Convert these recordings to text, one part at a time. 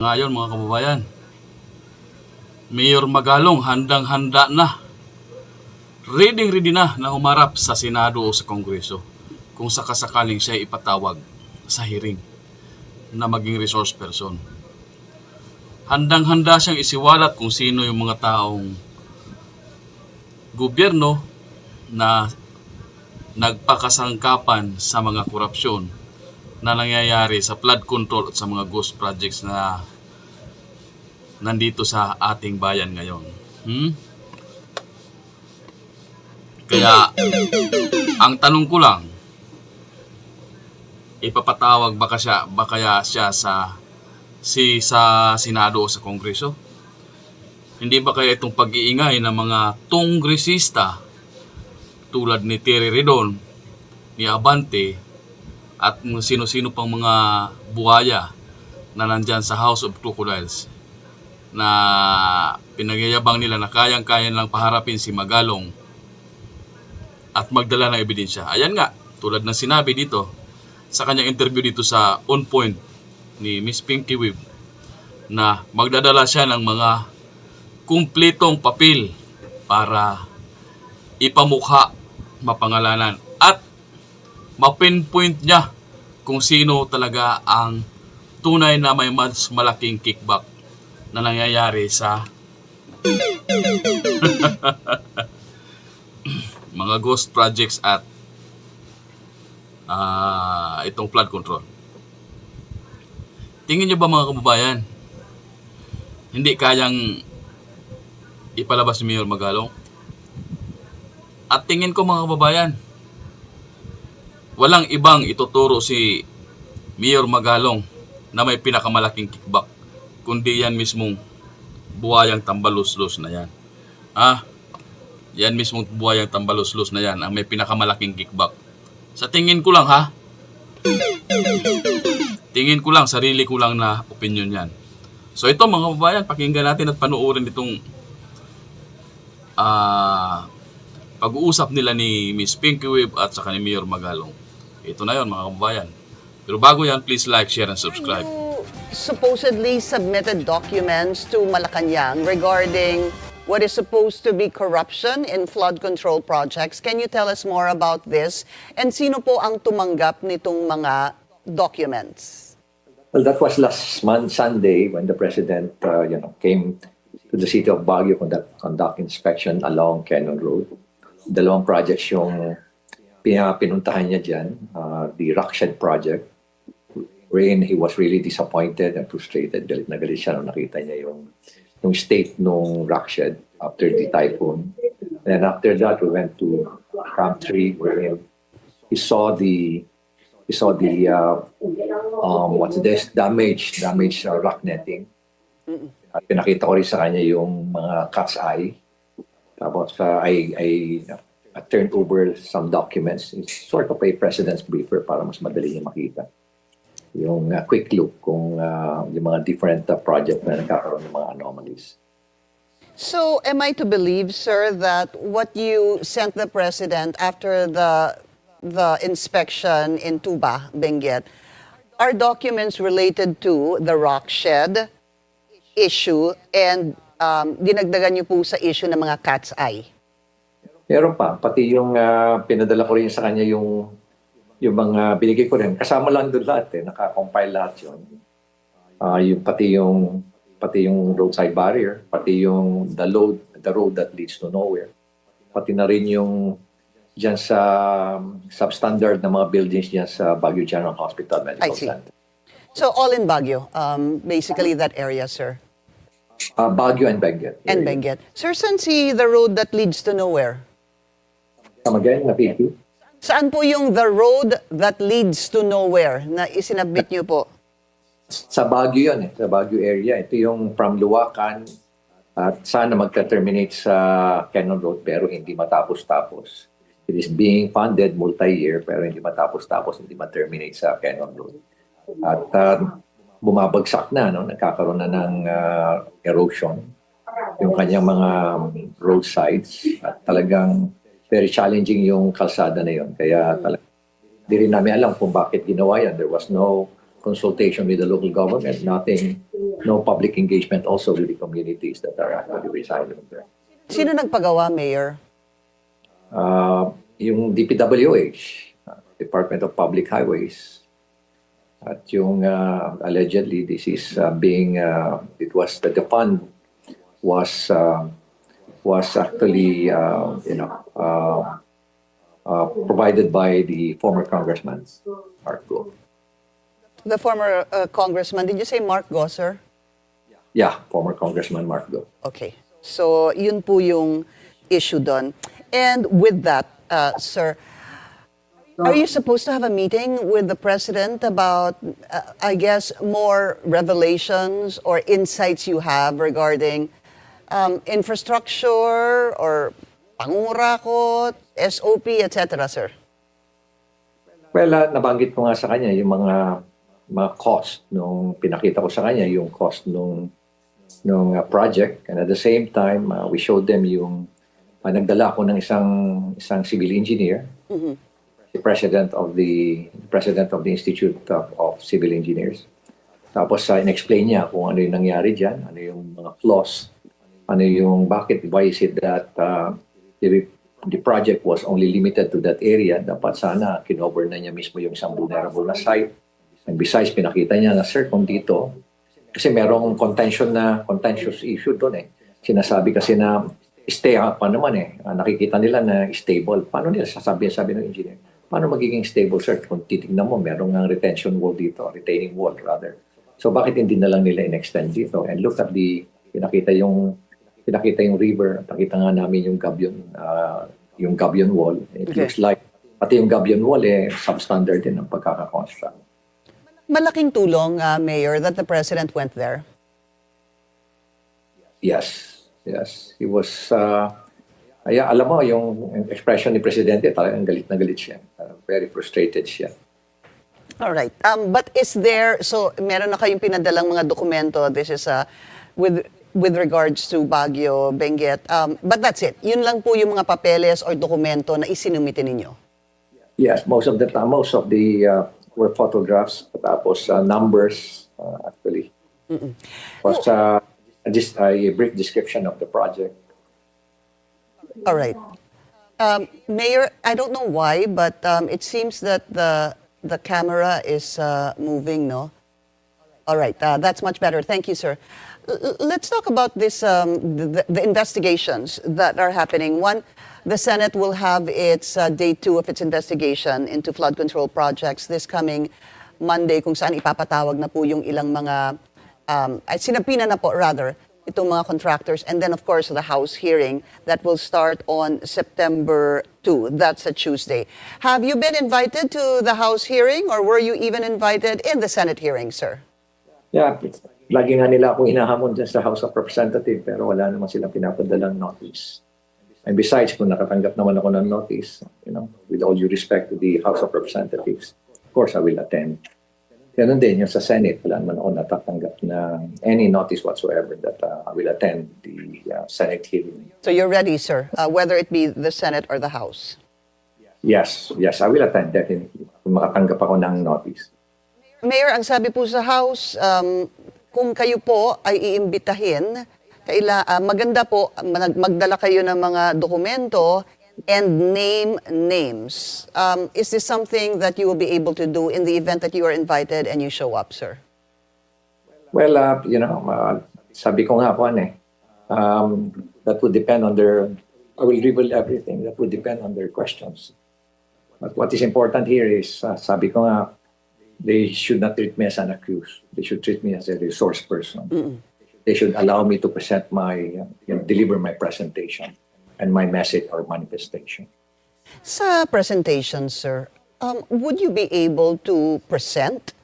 Ngayon mga kababayan, Mayor Magalong handang-handa na, ready na humarap sa Senado o sa Kongreso kung sakasakaling siya ipatawag sa hearing na maging resource person. Handang-handa siyang isiwalat kung sino yung mga taong gobyerno na nagpakasangkapan sa mga korupsyon na nangyayari sa flood control at sa mga ghost projects na nandito sa ating bayan ngayon. Kaya, ang tanong ko lang, ipapatawag ba kaya siya sa Senado o sa Kongreso? Hindi ba kaya itong pag-iingay ng mga tongresista tulad ni Terry Redon, ni Abante, at sino-sino pang mga buhaya na nandyan sa House of Crocodiles na pinagyayabang nila na kayang-kaya lang paharapin si Magalong at magdala ng ebidensya. Ayan nga, tulad ng sinabi dito sa kanyang interview dito sa On Point ni Miss Pinky Wib, na magdadala siya ng mga kumpletong papel para ipamukha Mapangalanan at mapinpoint niya kung sino talaga ang tunay na may mas malaking kickback na nangyayari sa mga ghost projects at itong flood control. Tingin niyo ba mga kababayan, hindi kayang ipalabas ni Mayor Magalong? At tingin ko mga kababayan, walang ibang ituturo si Mayor Magalong na may pinakamalaking kickback, kundi yan mismong buhayang tambaluslos na yan. Yan mismong buhayang tambaluslos na yan ang may pinakamalaking kickback. Sa tingin ko lang tingin ko lang, sarili ko lang na opinion yan. So ito mga kababayan, pakinggan natin at panuorin itong pag-uusap nila ni Miss Pinky Wib at saka ni Mayor Magalong. Ito na yon mga kababayan. Pero bago yan, please like, share, and subscribe. You supposedly submitted documents to Malacanang regarding what is supposed to be corruption in flood control projects. Can you tell us more about this? And sino po ang tumanggap nitong mga documents? Well, that was last month, Sunday, when the President came to the city of Baguio conduct inspection along Cannon Road. Dalawang projects yung pinuntahan niya dyan, the Rockshed project, wherein he was really disappointed and frustrated. Galit na galit siya nung nakita niya yung state nung Rockshed after the typhoon. And after that, we went to Camp 3, wherein he saw the what's this, damaged rock netting. At pinakita ko rin sa kanya yung mga cat's eye. Tapos I turned over some documents. It's sort of a president's briefer para mas madali niya makita. Yung quick look kung yung mga different project na nagkakaroon ng mga anomalies. So, am I to believe, sir, that what you sent the President after the inspection in Tuba, Benguet, are documents related to the Rockshed issue and dinagdagan niyo po sa issue ng mga cat's eye? Meron pa. Pati yung pinadala ko rin sa kanya yung mga binigay ko rin. Kasama lang doon lahat naka-compile lahat yun. Pati yung roadside barrier, pati yung the road that leads to nowhere. Pati na rin yung dyan sa substandard na mga buildings dyan sa Baguio General Hospital Medical Center. So all in Baguio, basically that area, sir? Baguio and Benguet. And Benguet. Sir, saan si the road that leads to nowhere? Come again, napiki? Saan po yung the road that leads to nowhere na isinabit niyo po? Sa Baguio yun sa Baguio area. Ito yung from Luwakan at sana magka-terminate sa Cannon Road pero hindi matapos-tapos. It is being funded multi-year pero hindi matapos-tapos, hindi ma-terminate sa Cannon Road. At bumabagsak na, nagkakaroon na ng erosion yung kanyang mga roadsides at talagang very challenging yung kalsada na yun. Kaya talagang hindi rin namin alam kung bakit ginawa yan. There was no consultation with the local government, nothing, no public engagement also with the communities that are actually residing there. Sino nagpagawa, Mayor? Yung DPWH, Department of Public Highways, at yung allegedly this is it was that the fund was actually provided by the former Congressman Mark Go. The former congressman, did you say Mark Go, sir? Yeah, former Congressman Mark Go. Okay. So, yun po yung issue doon. And with that, sir, are you supposed to have a meeting with the president about, I guess, more revelations or insights you have regarding infrastructure or pangungurakot, SOP, etc., sir? Well, nabanggit ko nga sa kanya yung mga cost nung pinakita ko sa kanya yung cost nung project, and at the same time we showed them yung nagdala ako ng isang civil engineer, the president of the Institute of Civil Engineers. Tapos in-explain niya kung ano yung nangyari diyan, ano yung mga flaws, ano yung why is it that the project was only limited to that area. Dapat sana kinover na niya mismo yung isang vulnerable na site. And besides, pinakita niya na, sir, kung dito, kasi merong contentious issue doon eh. Sinasabi kasi na stay pa naman eh. Nakikita nila na stable. Paano nila sabi ng engineer? Paano magiging stable, sir? Kung titignan mo, merong ng retention wall dito, retaining wall rather. So bakit hindi na lang nila in-extend dito? And look at pinakita yung river, nakita nga namin yung gabion wall. It looks like, pati yung gabion wall substandard din ng pagkakakonstruct. Malaking tulong, Mayor, that the president went there. Yes. He was, alam mo, yung expression ni Presidente, talagang galit na galit siya. Very frustrated siya. All right. But is there, so meron na kayong pinadalang mga dokumento, this is with regards to Baguio, Benguet, but that's it. Yun lang po yung mga papeles or dokumento na isinumite ninyo. Yes, most of the were photographs, tapos numbers, actually. Was just a brief description of the project. All right. Mayor, I don't know why, but it seems that the camera is moving, no? All right, that's much better. Thank you, sir. Let's talk about this, the investigations that are happening. One, the Senate will have its day 2 of its investigation into flood control projects this coming Monday, kung saan ipapatawag na po yung ilang mga, sinapina na po rather, itong mga contractors. And then of course the House hearing that will start on September 2. That's a Tuesday. Have you been invited to the House hearing, or were you even invited in the Senate hearing, sir? Yeah, lagi nga nila akong inahamon dyan sa House of Representatives, pero wala naman silang pinapadalang notice. And besides, kung nakatanggap naman ako ng notice, with all due respect to the House of Representatives, of course, I will attend. Ganun din, yung sa Senate, wala naman ako natatanggap na any notice whatsoever that I will attend the Senate hearing. So you're ready, sir, whether it be the Senate or the House? Yes, I will attend definitely, kung makatanggap ako ng notice. Mayor, ang sabi po sa House, kung kayo po ay iimbitahin, maganda po magdala kayo ng mga dokumento and name names. Is this something that you will be able to do in the event that you are invited and you show up, sir? Well, sabi ko nga po, that would depend on I will reveal everything. That would depend on their questions. But what is important here is, sabi ko nga, they should not treat me as an accused. They should treat me as a resource person. They should allow me to present deliver my presentation and my message or manifestation. Sa presentation, sir, would you be able to present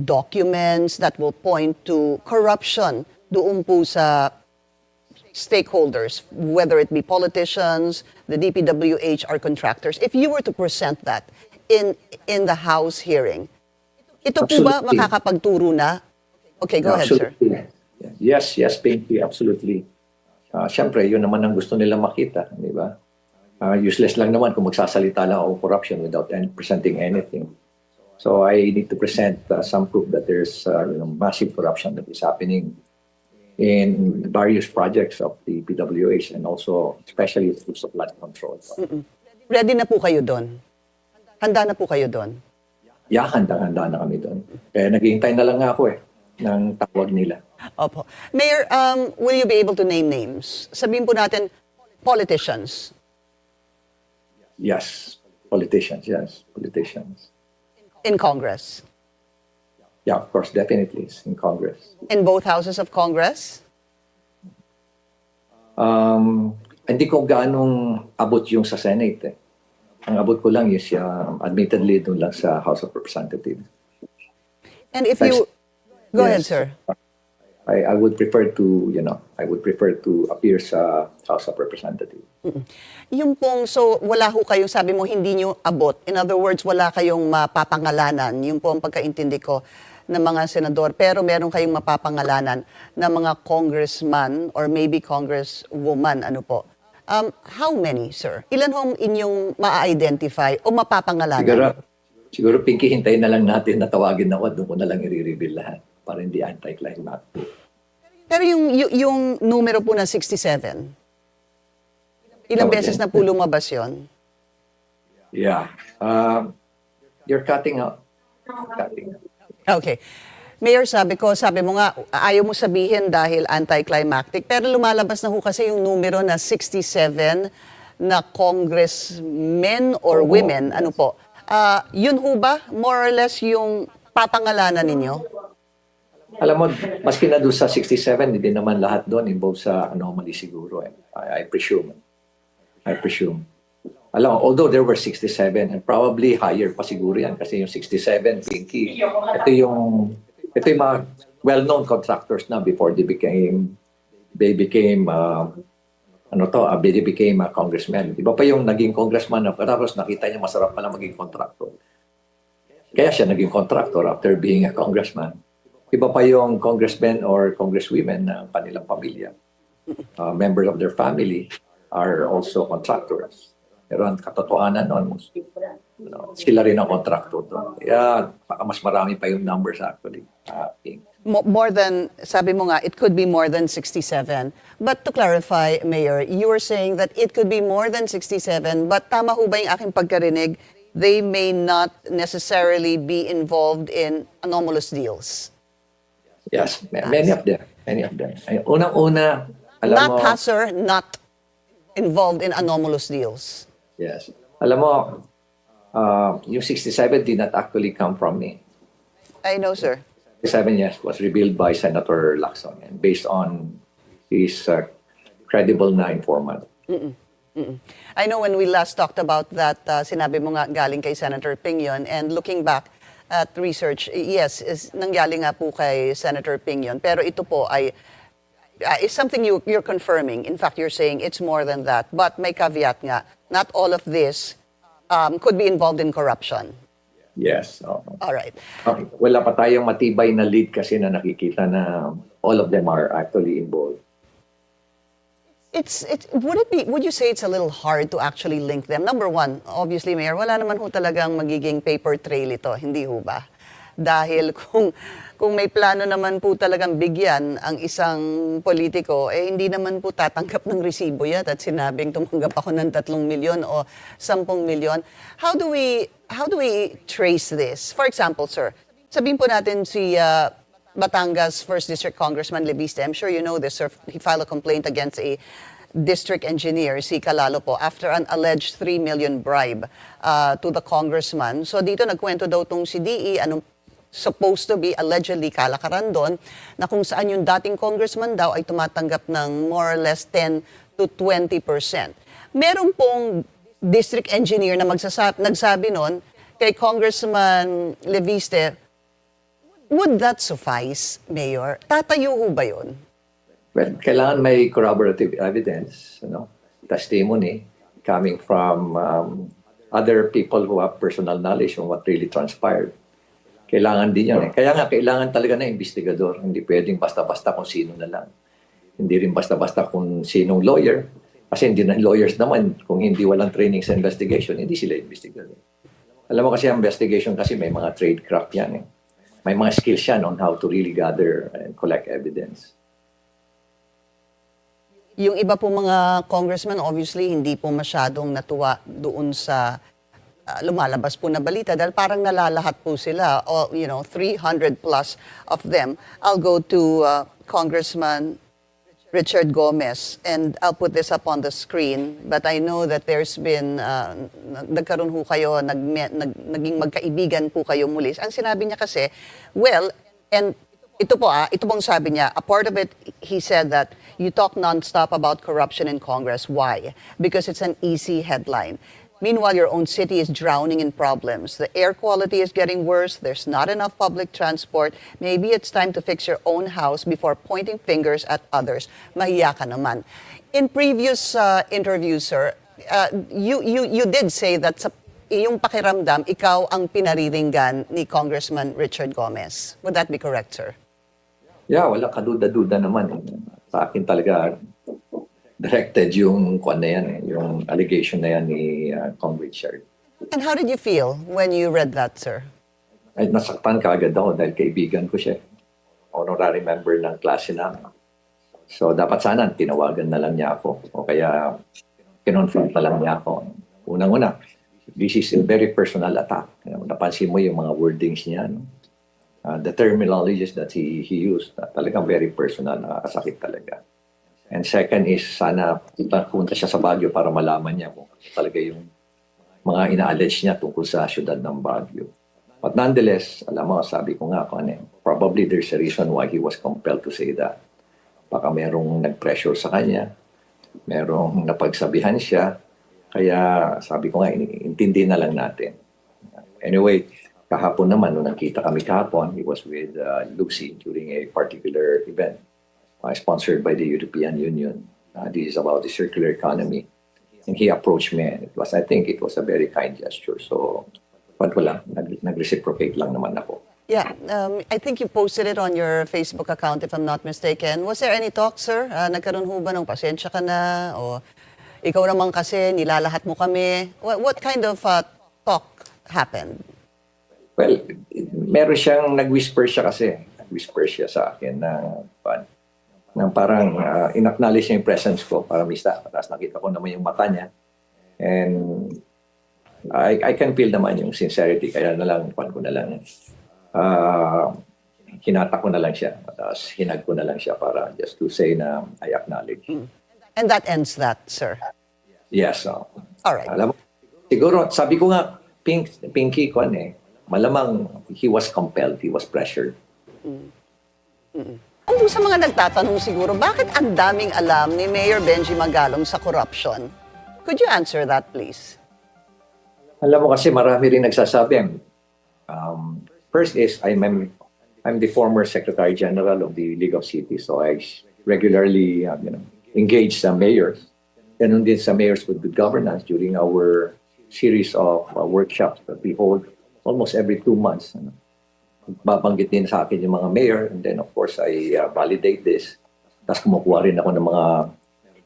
documents that will point to corruption doon po sa stakeholders, whether it be politicians, the DPWH, or contractors? If you were to present that in the House hearing, ito po ba makakapagturo na? Okay, go ahead, sir. Yes, Pinky, absolutely. Siyempre, yun naman ang gusto nila makita, di ba? Useless lang naman kung magsasalita lang o corruption without presenting anything. So I need to present some proof that there's massive corruption that is happening in various projects of the PWH and also especially through flood control. Ready na po kayo doon? Handa na po kayo doon? Yeah, handa na kami doon. Kaya naghihintay na lang nga ako ng tawag nila. Opo. Mayor, will you be able to name names? Sabihin po natin, politicians. Yes, politicians. In Congress. Yeah, of course, definitely in Congress. In both houses of Congress? Hindi ko ganong abot yung sa Senate. Ang abot ko lang is admittedly doon lang sa House of Representatives. And if you... Go ahead, sir. I would prefer to, appear sa House of Representatives. Yung pong, so wala ho kayong, sabi mo, hindi nyo abot. In other words, wala kayong mapapangalanan. Yung po ang pagkaintindi ko ng mga senador. Pero meron kayong mapapangalanan ng mga congressman or maybe congresswoman, ano po. How many, sir? Ilan hong inyong ma-identify o mapapangalanan? Siguro, Pinky, hintayin na lang natin na tawagin ako at doon ko na lang i-reveal lahat para hindi anti-climactic. Pero yung numero po na 67, ilang beses na po lumabas yun? Yeah. You're cutting out. Okay. Mayor, sabi mo nga, ayaw mo sabihin dahil anti-climactic, pero lumalabas na ho kasi yung numero na 67 na congressmen or women, ano po. Yun ho ba, more or less, yung papangalanan ninyo? Alam mo, maski na doon sa 67, hindi naman lahat doon involved sa anomaly siguro. I presume. Alam mo, although there were 67 and probably higher pa siguro yan kasi yung 67, Pinky, ito yung mga well-known contractors na before they became a congressman. Iba pa yung naging congressman na tapos nakita niya masarap pala maging contractor. Kaya siya naging contractor after being a congressman. Iba pa yung congressmen or congresswomen ng kanilang pamilya. Members of their family are also contractors. Pero ang katotohanan noon, sila rin ang contractor doon. Kaya mas marami pa yung numbers actually. More than, sabi mo nga, it could be more than 67. But to clarify, Mayor, you were saying that it could be more than 67, but tama ho ba yung aking pagkarinig, they may not necessarily be involved in anomalous deals? Yes, many of them. Unang-una, alam mo... Not sir, not involved in anomalous deals. Yes. Alam mo, yung 67 did not actually come from me. I know, sir. 67, yes, was revealed by Senator Lacson and based on his credible na informant. I know when we last talked about that, sinabi mo nga galing kay Senator Ping yun, and looking back at research, yes, nanggaling nga po kay Senator Ping yun, pero ito po ay is something you're confirming. In fact, you're saying it's more than that. But may caveat nga, not all of this could be involved in corruption. Yes. All right. Okay. Wala pa tayong matibay na lead kasi na nakikita na all of them are actually involved. Would you say it's a little hard to actually link them? Number one, obviously, Mayor, wala naman ho talagang magiging paper trail ito, hindi ho ba? Dahil kung may plano naman po talagang bigyan ang isang politiko, hindi naman po tatanggap ng resibo yan at sinabing tumanggap ako ng 3 milyon o 10 milyon. How do we trace this? For example, sir, sabihin po natin si Batangas 1st District Congressman Leviste, I'm sure you know this, sir, he filed a complaint against a district engineer, si Calalo po, after an alleged 3 million bribe to the congressman. So dito nagkwento daw tong si DE, anong supposed to be allegedly kalakaran doon, na kung saan yung dating congressman daw ay tumatanggap ng more or less 10 to 20%. Meron pong district engineer na nagsabi noon kay Congressman Leviste, would that suffice, Mayor? Tatayo ho ba yun? Well, kailangan may corroborative evidence, testimony coming from other people who have personal knowledge on what really transpired. Kailangan din yan. Kaya nga, kailangan talaga na investigador. Hindi pwedeng basta-basta kung sino na lang. Hindi rin basta-basta kung sinong lawyer. Kasi hindi na lawyers naman, kung hindi walang training sa investigation, hindi sila investigador. Alam mo kasi ang investigation kasi may mga tradecraft yan eh. May mga skills yan on how to really gather and collect evidence. Yung iba po mga congressman, obviously, hindi po masyadong natuwa doon sa lumalabas po na balita dahil parang nalalahat po sila, 300 plus of them. I'll go to Congressman Richard Gomez, and I'll put this up on the screen, but I know that there's been, nagkaroon ho kayo, naging magkaibigan po kayo muli. Ang sinabi niya kasi, well, and ito pong sabi niya, a part of it, he said that you talk nonstop about corruption in Congress. Why? Because it's an easy headline. Meanwhile, your own city is drowning in problems. The air quality is getting worse. There's not enough public transport. Maybe it's time to fix your own house before pointing fingers at others. Mahiya ka naman. In previous interviews, sir, you did say that sa iyong pakiramdam, ikaw ang pinariringgan ni Congressman Richard Gomez. Would that be correct, sir? Yeah, wala kaduda-duda naman. Sa akin talaga, directed yung kwan na yan, yung allegation na yan ni Cong Richard. And how did you feel when you read that, sir? Ay, nasaktan ka agad ako dahil kaibigan ko siya. Honorary member ng klase namin. So, dapat sana tinawagan na lang niya ako. O kaya, kinonfront na lang niya ako. Unang-una, this is a very personal attack. Napansin mo yung mga wordings niya. No? The terminologies that he used, talagang very personal, nakakasakit talaga. And second is, sana punta siya sa Baguio para malaman niya kung talaga yung mga ina-allege niya tungkol sa syudad ng Baguio. But nonetheless, alam mo, sabi ko nga, probably there's a reason why he was compelled to say that. Baka merong nag-pressure sa kanya, merong napagsabihan siya, kaya sabi ko nga, intindi na lang natin. Anyway, kahapon naman, nung nakita kami kahapon, he was with Lucy during a particular event sponsored by the European Union. This is about the circular economy. And he approached me, and I think it was a very kind gesture. So, wala, nag-reciprocate lang naman ako. Yeah, I think you posted it on your Facebook account, if I'm not mistaken. Was there any talk, sir? Nagkaroon ho ba ng pasensya ka na? O ikaw naman kasi, nilalahat mo kami. What kind of talk happened? Well, meron siyang nag-whisper siya kasi. Nag-whisper siya sa akin na parang in-acknowledge niya yung presence ko para mista. Tapos nakita ko naman yung mata niya. And I can feel naman yung sincerity. Kaya na lang, hinata ko na lang siya. Tapos hinag ko na lang siya para just to say na I acknowledge. And that ends that, sir? Yes. All right. Alam mo, siguro, sabi ko nga, Pinky ko malamang he was compelled, he was pressured. Kung sa mga nagtatanong siguro, bakit ang daming alam ni Mayor Benji Magalong sa corruption? Could you answer that, please? Alam mo kasi marami rin nagsasabi. First is, I'm the former Secretary General of the League of Cities, so I regularly engage sa mayors. Ganun din sa mayors with good governance during our series of workshops that we hold almost every 2 months. Babanggit din sa akin yung mga mayor, and then of course I validate this. Tapos kumukuha rin ako ng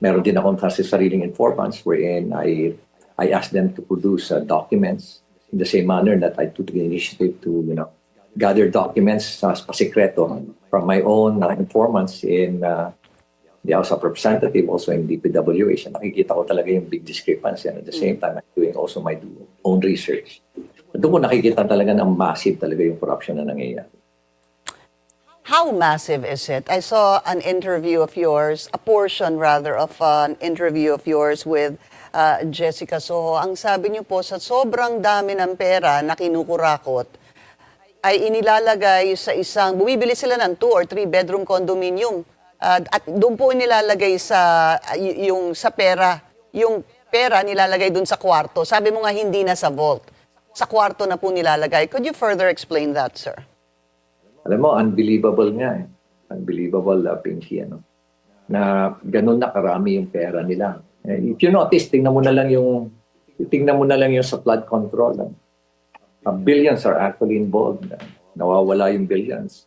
meron din akong kasi sariling informants wherein I ask them to produce documents in the same manner that I took the initiative to gather documents pasikreto from my own informants in the House of Representatives, also in DPWH. Nakikita ko talaga yung big discrepancy, and at the same time I'm doing also my own research. Doon ko nakikita talaga na massive talaga yung corruption na nangyayari. How massive is it? I saw an interview of yours, a portion rather of an interview of yours with Jessica Soho. Ang sabi niyo po, sa sobrang dami ng pera na kinukurakot, ay inilalagay sa bumibili sila ng 2 or 3 bedroom condominium. At doon po nilalagay yung pera nilalagay doon sa kwarto. Sabi mo nga hindi na sa vault. Sa kwarto na po nilalagay. Could you further explain that, sir? Alam mo, unbelievable nga eh. Unbelievable, Pinky, na ganun na karami yung pera nila. If you notice, tingnan mo na lang yung sa flood control. Billions are actually involved. Nawawala yung billions.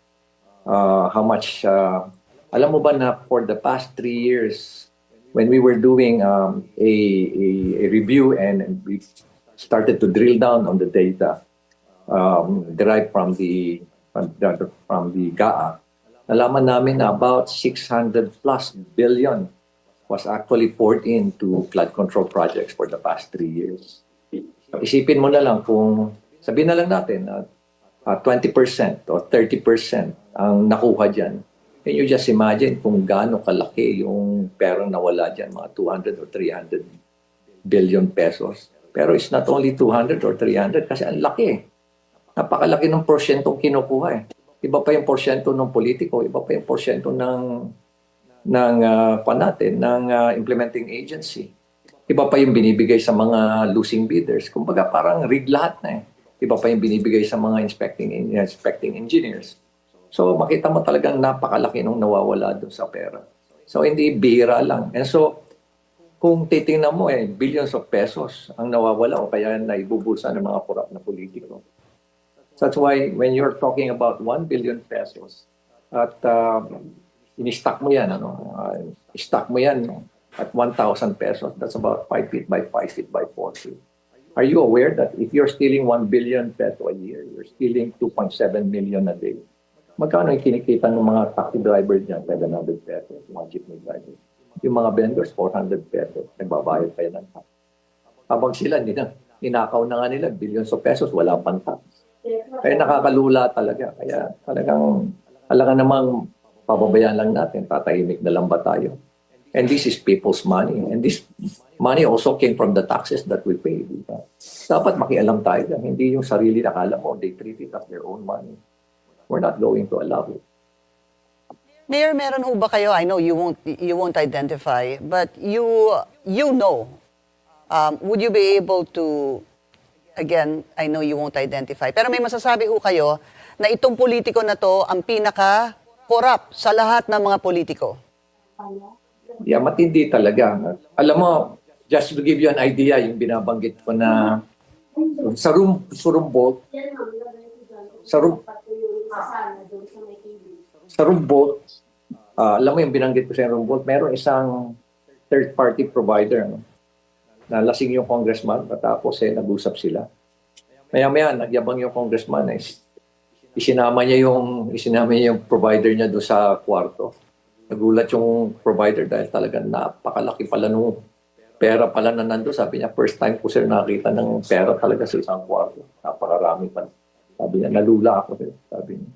How much, alam mo ba na for the past 3 years, when we were doing a review and started to drill down on the data derived from the GAA, nalaman namin na about 600 plus billion was actually poured into flood control projects for the past 3 years. Isipin mo na lang kung, sabihin na lang natin, 20% or 30% ang nakuha dyan. Can you just imagine kung gaano kalaki yung perang nawala dyan, mga 200 or 300 billion pesos. Pero it's not only 200 or 300 kasi ang laki eh. Napakalaki ng porsyentong kinukuha eh. Iba pa yung porsyento ng politiko, iba pa yung porsyento ng implementing agency. Iba pa yung binibigay sa mga losing bidders. Kumbaga parang rig lahat na eh. Iba pa yung binibigay sa mga inspecting engineers. So makita mo talagang napakalaki nung nawawala doon sa pera. So hindi bihira lang. And so kung titingnan mo billions of pesos ang nawawala o kaya naibubulsa ng mga korap na politiko. That's why when you're talking about 1 billion pesos at in-stack mo yan, stack mo yan at 1,000 pesos, that's about 5 feet by 5 feet by 4 feet. Are you aware that if you're stealing 1 billion peso a year, you're stealing 2.7 million a day? Magkano yung kinikita ng mga taxi driver dyan? 700 pesos, mga jeepney driver. Yung mga vendors, 400 pesos. Nagbabayad pa yan ng tax. Habang sila, ninakaw na nga nila, billions of pesos, wala pang tax. Kaya nakakalula talaga. Kaya talagang, alangan namang pababayaan lang natin, tatahimik na lang ba tayo? And this is people's money. And this money also came from the taxes that we pay. Diba? Dapat makialam tayo dyan. Hindi yung sarili na akala mo, they treat it as their own money. We're not going to allow it. Mayor, meron ho ba kayo? I know you won't identify, but you know. Would you be able to, again, I know you won't identify, pero may masasabi ho kayo na itong politiko na to ang pinaka-corrupt sa lahat ng mga politiko? Yeah, matindi talaga. Alam mo, just to give you an idea, yung binabanggit ko na sa Rumbold, alam mo yung binanggit ko sa Rumbold, meron isang third-party provider na lasing yung congressman, tapos nag-usap sila. Maya-maya, nagyabang yung congressman, isinama niya yung provider niya doon sa kwarto. Nagulat yung provider dahil talagang napakalaki pala nung pera pala na nando. Sabi niya, first time ko sir nakita ng pera talaga sa isang kwarto. Napakarami pa. Sabi niya, nalula ako. Sabi niya.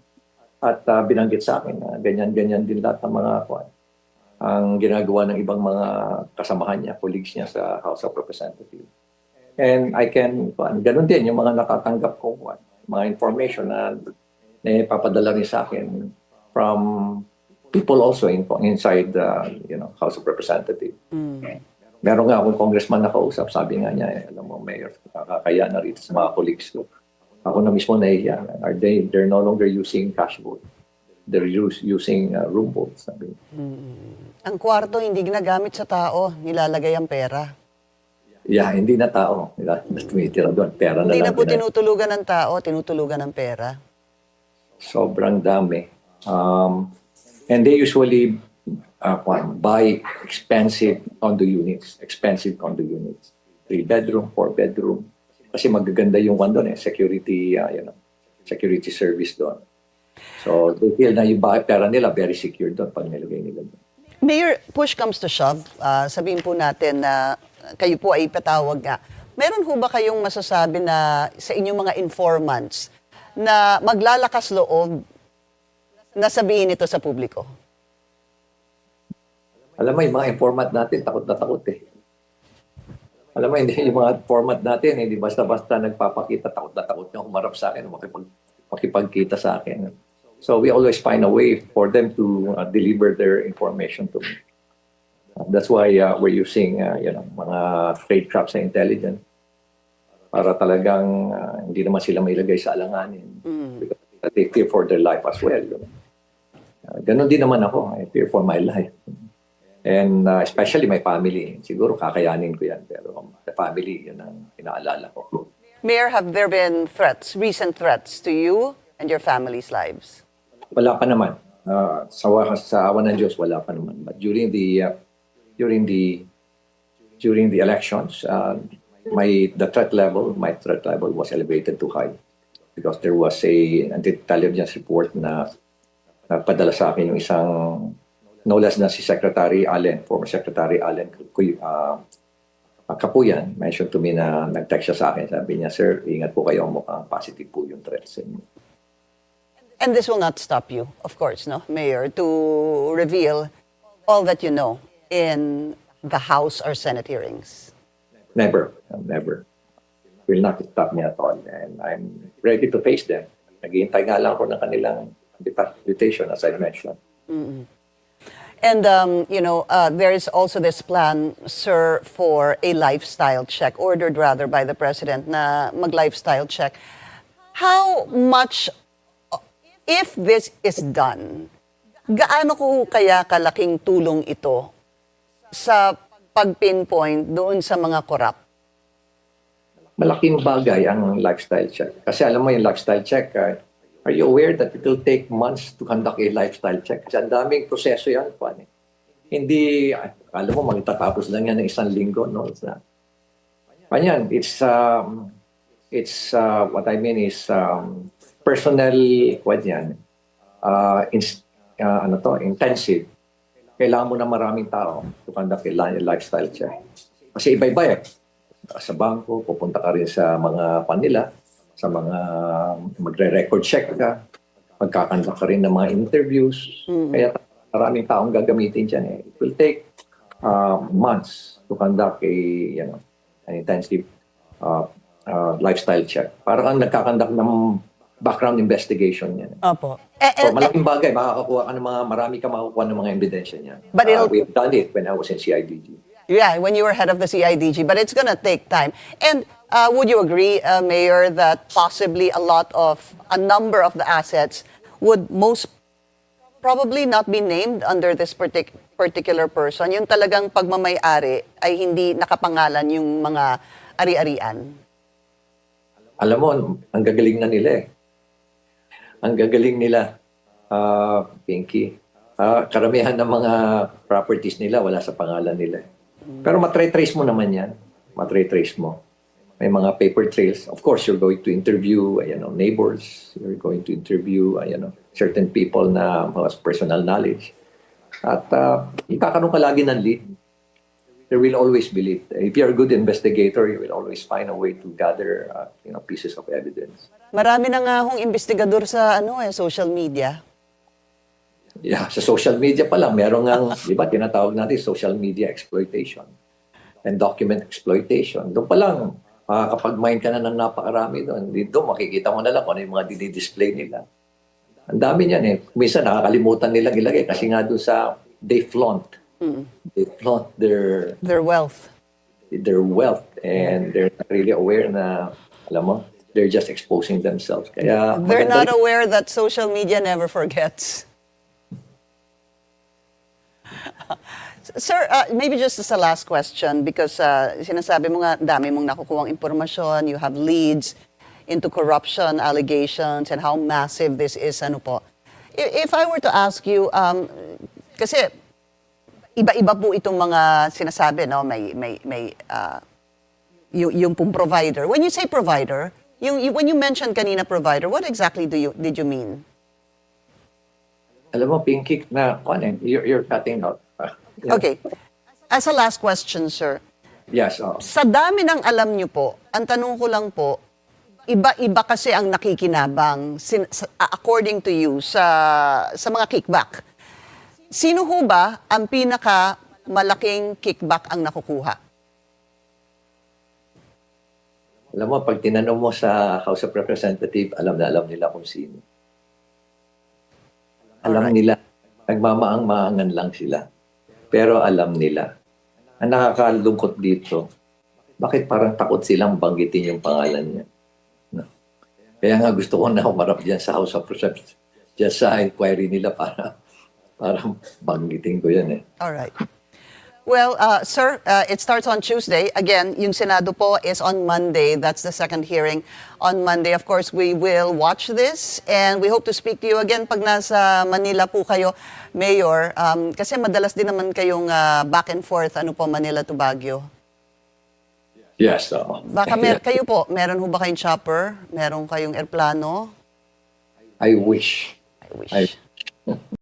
At binanggit sa akin na ganyan-ganyan din lahat ng mga ang ginagawa ng ibang mga kasamahan niya, colleagues niya sa House of Representatives. And I can, ganun din yung mga natatanggap ko, mga information na papadala rin sa akin from people also inside the House of Representatives. Meron nga akong congressman na kausap, sabi nga niya, alam mo, Mayor, kakakaya na rito sa mga colleagues ko. Ako na mismo nahiya. They're no longer using cash vote. They're using room votes. Sabi. Ang kwarto hindi ginagamit sa tao, nilalagay ang pera. Yeah, hindi na tao. Tumitira doon. Pera Hindi na na po tinutulugan ng tao, tinutulugan ng pera. Sobrang dami. And they usually buy expensive condo units. 3-bedroom, 4-bedroom. Kasi magaganda yung one doon security service doon. So they feel na yung pera nila very secure doon pag nilagay nila doon. Mayor, push comes to shove. Sabihin po natin na kayo po ay patawag nga. Meron ho ba kayong masasabi na sa inyong mga informants na maglalakas loob na sabihin ito sa publiko? Alam mo, yung mga informant natin, takot na takot eh. Alam mo, hindi yung mga format natin, hindi basta-basta nagpapakita, takot na takot na humarap sa akin, makipagkita sa akin. So we always find a way for them to deliver their information to me. That's why we're using mga trade traps sa intelligence para talagang hindi naman sila mailagay sa alanganin. Because they fear for their life as well. Ganon din naman ako. I fear for my life. And especially my family. Siguro kakayanin ko yan. Pero the family, yun ang inaalala ko. Mayor, have there been threats, recent threats to you and your family's lives? Wala pa naman. Sa awan ng Diyos, wala pa naman. But during the elections, my threat level was elevated to high because there was a intelligence report na nagpadala sa akin yung isang no less na si Secretary Allen, former Secretary Allen Kapuyan, mentioned to me na nag-text siya sa akin. Sabi niya, sir, ingat po kayo, mukhang positive po yung threat sa inyo. And this will not stop you, of course, no, Mayor, to reveal all that you know in the House or Senate hearings. Never. Will not stop me at all. And I'm ready to face them. Naghihintay nga lang ako ng kanilang invitation, as I mentioned. And, there is also this plan, sir, for a lifestyle check, ordered rather by the President na mag-lifestyle check. How much, if this is done, gaano ko kaya kalaking tulong ito sa pag-pinpoint doon sa mga korap? Malaking bagay ang lifestyle check. Kasi alam mo yung lifestyle check, are you aware that it will take months to conduct a lifestyle check? Kasi ang daming proseso yan. Hindi, alam mo, magtatapos lang yan ng isang linggo. No? Ganyan, what I mean is personal, intensive. Kailangan mo na maraming tao to conduct a lifestyle check. Kasi iba-iba eh. Sa bangko, pupunta ka rin sa mga panila, sa mga magre-record check ka, magkakanda ka rin ng mga interviews. Kaya maraming taong gagamitin dyan. It will take months to conduct an intensive lifestyle check. Para kang nagkakandak ng background investigation yan. Opo. So, malaking bagay, makakakuha ka ng marami ka makukuha ng mga ebidensya niyan. But we've done it when I was in CIDG. Yeah, when you were head of the CIDG, but it's going to take time. And would you agree, Mayor, that possibly a number of the assets would most probably not be named under this particular person? Yung talagang pagmamay-ari ay hindi nakapangalan yung mga ari-arian. Alam mo, ang gagaling na nila eh. Ang gagaling nila, Pinky. Karamihan ng mga properties nila wala sa pangalan nila. Pero matrace mo naman yan. Matrace mo. May mga paper trails. Of course, you're going to interview neighbors. You're going to interview certain people na has personal knowledge. At ikakaroon ka lagi ng lead. There will always be lead. If you're a good investigator, you will always find a way to gather pieces of evidence. Marami na nga hong investigador sa social media. Yeah, sa social media pa lang, meron nga, di ba, tinatawag natin social media exploitation and document exploitation. Doon pa lang, makakapag-mine ka na ng napakarami doon. Dito, makikita mo na lang kung ano yung mga dinidisplay nila. Ang dami niyan eh. Minsan, nakakalimutan nilang ilagay kasi nga doon sa, they flaunt. They flaunt their wealth. Their wealth. And they're not really aware na, alam mo, they're just exposing themselves. Kaya, they're not aware that social media never forgets. Sir, maybe just as a last question because sinasabi mo nga dami mong nakukuhang impormasyon, you have leads into corruption allegations and how massive this is. If I were to ask you, kasi iba-iba po itong mga sinasabi, no? Yung pong provider. When you say provider, when you mentioned kanina provider, what exactly did you mean? Alam mo, Pinky, na you're cutting out. Okay. As a last question, sir. Yes. Sa dami ng alam nyo po, ang tanong ko lang po, iba-iba kasi ang nakikinabang according to you sa mga kickback. Sino ho ba ang pinaka malaking kickback ang nakukuha? Alam mo, pag tinanong mo sa House of Representatives, alam nila kung sino. Alam nila, nagmamaang-maangan lang sila. Pero alam nila. Ang nakakalungkot dito, bakit parang takot silang banggitin yung pangalan niya? No. Kaya nga gusto ko na umarap dyan sa House of Representatives, dyan sa inquiry nila para banggitin ko yan eh. All right. Well, sir, it starts on Tuesday. Again, yung Senado po is on Monday. That's the second hearing on Monday. Of course, we will watch this and we hope to speak to you again pag nasa Manila po kayo, Mayor. Kasi madalas din naman kayong back and forth, Manila to Baguio. Yes, oo. Baka kayo po, meron ho ba kayong chopper? Meron kayong airplano? I wish. I wish. I